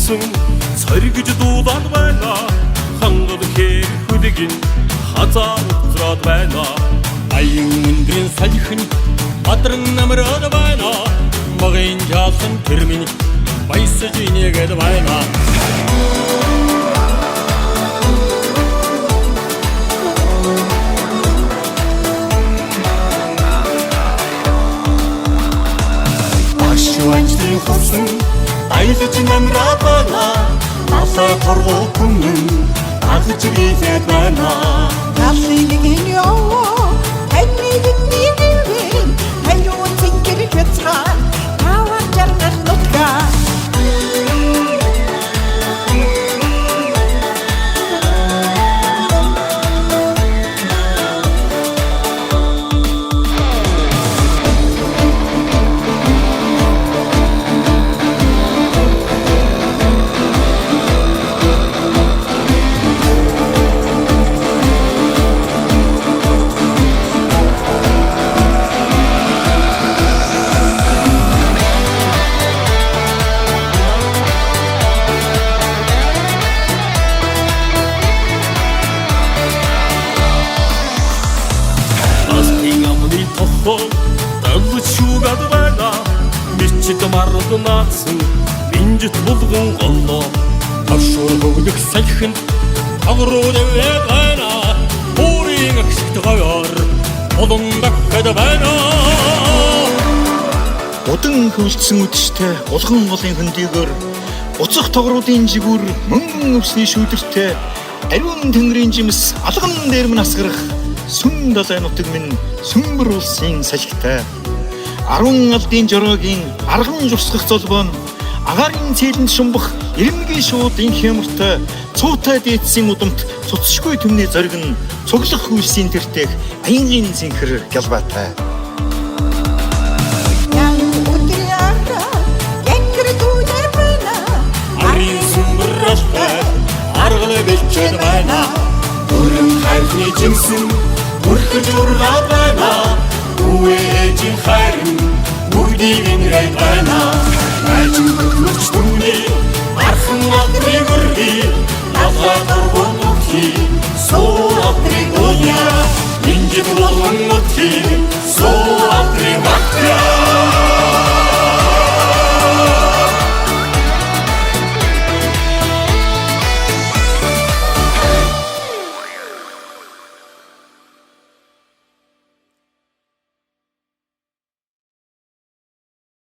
жилсэн цоргиж дуулаад байна. Хангад хээр хөдөгн хазаар утраад байна. Аян өндрийн салхин бадран намраад байна. Багын жаасан тэрмэн баясаж инегээд байна. Ашванчдын хувсан баясаж намраад байна. Насаа торгоо күнэн агж гээгээд байна. Наслигийн ёо хэнийгэн нэгэн хэнүүн зингэр хэцгаа тавар жаргах нутга. Шугад байна. Мичит мард наацсан бинжит булган голлоо. Авшуур хөвлөх салхин агрууд байна. Өөрийн агшигт гавар олон дахад байна. Удан хөвлөсөн үдштэй улган голын хөндийгөр уцах тогруудын жигүүр мөнгөн өвсний шүүдэртэй ариун тэнгэрийн жимс алган дээр мөн асгарах сүм далай нутаг минь сүмбэр улсын салхитай 10 алдын жороогийн арган журсгах золбоо агарын цээлэнд шумбах ирмэгийн шууд инх ямартай цуутай дээдсийн удамт цуцшгүй төмний зориг нь цуглах хүйсийн тэртех аянгийн зинхэр гэлбаатай. Арийн сүмбэртэй аргалаа бэлчээд байна. Бүрэн хайрны жимсэн бүрхэж ургаад байна.